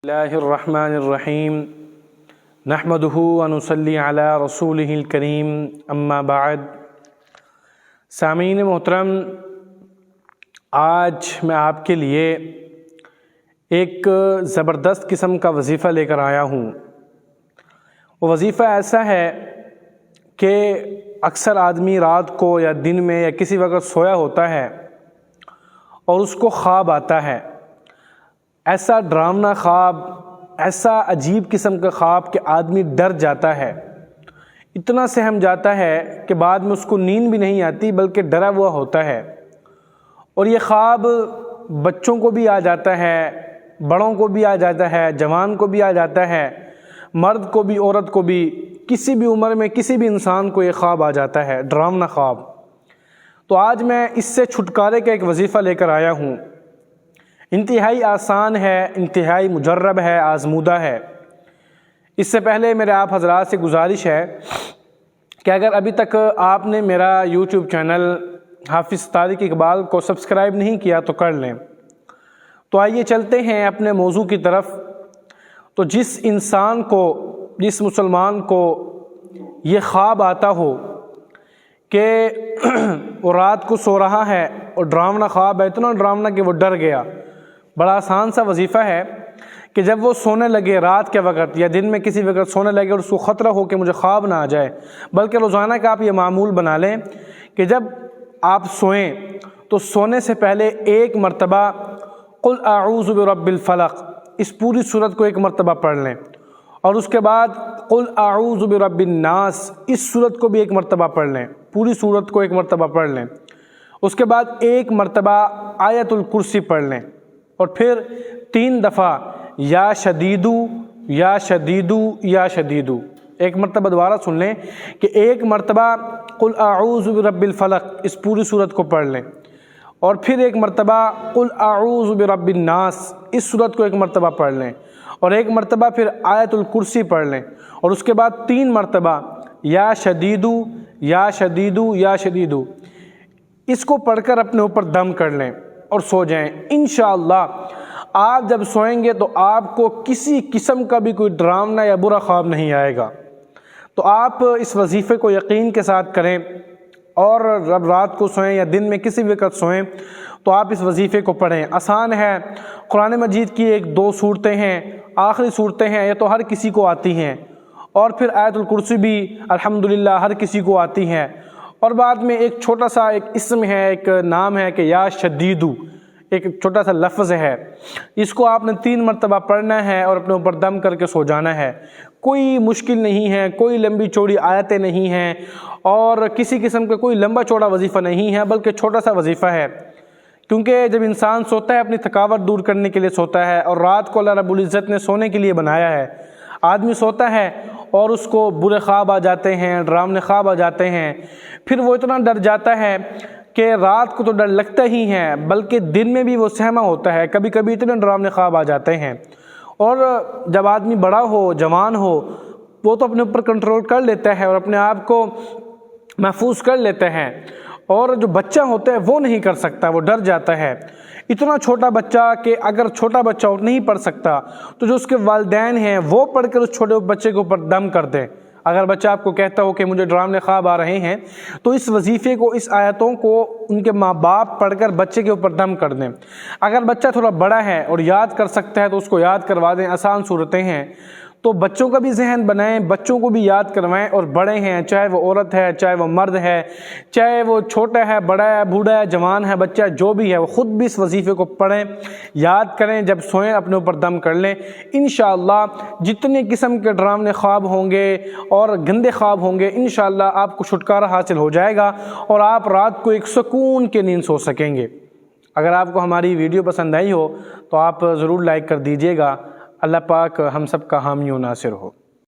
اللہ الرحمن الرحیم نحمدہ ونصلی علی رسولہ الکریم اما بعد۔ سامعین محترم، آج میں آپ کے لیے ایک زبردست قسم کا وظیفہ لے کر آیا ہوں۔ وہ وظیفہ ایسا ہے کہ اکثر آدمی رات کو یا دن میں یا کسی وقت سویا ہوتا ہے اور اس کو خواب آتا ہے، ایسا ڈراؤنا خواب، ایسا عجیب قسم کا خواب کہ آدمی ڈر جاتا ہے، اتنا سہم جاتا ہے کہ بعد میں اس کو نیند بھی نہیں آتی بلکہ ڈرا ہوا ہوتا ہے۔ اور یہ خواب بچوں کو بھی آ جاتا ہے، بڑوں کو بھی آ جاتا ہے، جوان کو بھی آ جاتا ہے، مرد کو بھی، عورت کو بھی، کسی بھی عمر میں کسی بھی انسان کو یہ خواب آ جاتا ہے، ڈراؤنا خواب۔ تو آج میں اس سے چھٹکارے کا ایک وظیفہ لے کر آیا ہوں۔ انتہائی آسان ہے، انتہائی مجرب ہے، آزمودہ ہے۔ اس سے پہلے میرے آپ حضرات سے گزارش ہے کہ اگر ابھی تک آپ نے میرا یوٹیوب چینل حافظ طارق اقبال کو سبسکرائب نہیں کیا تو کر لیں۔ تو آئیے چلتے ہیں اپنے موضوع کی طرف۔ تو جس انسان کو، جس مسلمان کو یہ خواب آتا ہو کہ وہ رات کو سو رہا ہے اور ڈراؤنا خواب ہے، اتنا ڈراؤنا کہ وہ ڈر گیا، بڑا آسان سا وظیفہ ہے کہ جب وہ سونے لگے رات کے وقت یا دن میں کسی وقت سونے لگے اور اس کو خطرہ ہو کہ مجھے خواب نہ آ جائے، بلکہ روزانہ کا آپ یہ معمول بنا لیں کہ جب آپ سوئیں تو سونے سے پہلے ایک مرتبہ قل اعوذ برب الفلق، اس پوری سورت کو ایک مرتبہ پڑھ لیں، اور اس کے بعد قل اعوذ برب الناس، اس سورت کو بھی ایک مرتبہ پڑھ لیں، پوری سورت کو ایک مرتبہ پڑھ لیں۔ اس کے بعد ایک مرتبہ آیت الکرسی پڑھ لیں، اور پھر 3 دفعہ یا شدیدو یا شدیدو یا شدیدو، ایک مرتبہ دوبارہ سن لیں کہ ایک مرتبہ قل اعوذ برب الفلق اس پوری سورت کو پڑھ لیں، اور پھر ایک مرتبہ قل اعوذ برب الناس اس سورت کو ایک مرتبہ پڑھ لیں، اور ایک مرتبہ پھر آیت الکرسی پڑھ لیں، اور اس کے بعد 3 مرتبہ یا شدیدو یا شدیدو یا شدیدو، اس کو پڑھ کر اپنے اوپر دم کر لیں اور سو جائیں۔ انشاءاللہ آپ جب سوئیں گے تو آپ کو کسی قسم کا بھی کوئی ڈراؤنا یا برا خواب نہیں آئے گا۔ تو آپ اس وظیفے کو یقین کے ساتھ کریں، اور جب رات کو سوئیں یا دن میں کسی وقت سوئیں تو آپ اس وظیفے کو پڑھیں۔ آسان ہے، قرآن مجید کی 1-2 صورتیں ہیں، آخری صورتیں ہیں، یہ تو ہر کسی کو آتی ہیں، اور پھر آیت الکرسی بھی الحمدللہ ہر کسی کو آتی ہیں، اور بعد میں ایک چھوٹا سا ایک اسم ہے، ایک نام ہے کہ یا شدیدو، ایک چھوٹا سا لفظ ہے، اس کو آپ نے 3 مرتبہ پڑھنا ہے اور اپنے اوپر دم کر کے سو جانا ہے۔ کوئی مشکل نہیں ہے، کوئی لمبی چوڑی آیتیں نہیں ہیں، اور کسی قسم کا کوئی لمبا چوڑا وظیفہ نہیں ہے، بلکہ چھوٹا سا وظیفہ ہے، کیونکہ جب انسان سوتا ہے اپنی تھکاوٹ دور کرنے کے لیے سوتا ہے، اور رات کو اللہ رب العزت نے سونے کے لیے بنایا ہے۔ آدمی سوتا ہے اور اس کو برے خواب آ جاتے ہیں، ڈراؤنے خواب آ جاتے ہیں، پھر وہ اتنا ڈر جاتا ہے کہ رات کو تو ڈر لگتا ہی ہے، بلکہ دن میں بھی وہ سہما ہوتا ہے، کبھی کبھی اتنے ڈراؤنے خواب آ جاتے ہیں۔ اور جب آدمی بڑا ہو، جوان ہو، وہ تو اپنے اوپر کنٹرول کر لیتا ہے اور اپنے آپ کو محفوظ کر لیتا ہے، اور جو بچہ ہوتا ہے وہ نہیں کر سکتا، وہ ڈر جاتا ہے۔ اتنا چھوٹا بچہ کہ اگر چھوٹا بچہ نہیں پڑھ سکتا تو جو اس کے والدین ہیں وہ پڑھ کر اس چھوٹے بچے کے اوپر دم کر دیں۔ اگر بچہ آپ کو کہتا ہو کہ مجھے ڈراؤنے خواب آ رہے ہیں تو اس وظیفے کو، اس آیتوں کو ان کے ماں باپ پڑھ کر بچے کے اوپر دم کر دیں۔ اگر بچہ تھوڑا بڑا ہے اور یاد کر سکتا ہے تو اس کو یاد کروا دیں، آسان صورتیں ہیں، تو بچوں کا بھی ذہن بنائیں، بچوں کو بھی یاد کروائیں، اور بڑے ہیں چاہے وہ عورت ہے، چاہے وہ مرد ہے، چاہے وہ چھوٹا ہے، بڑا ہے، بوڑھا ہے، جوان ہے، بچہ جو بھی ہے، وہ خود بھی اس وظیفے کو پڑھیں، یاد کریں، جب سوئیں اپنے اوپر دم کر لیں۔ انشاءاللہ جتنے قسم کے ڈراؤنے خواب ہوں گے اور گندے خواب ہوں گے، انشاءاللہ آپ کو چھٹکارا حاصل ہو جائے گا، اور آپ رات کو ایک سکون کی نیند سو سکیں گے۔ اگر آپ کو ہماری ویڈیو پسند آئی ہو تو آپ ضرور لائک کر دیجیے گا۔ اللہ پاک ہم سب کا حامی و ناصر ہو۔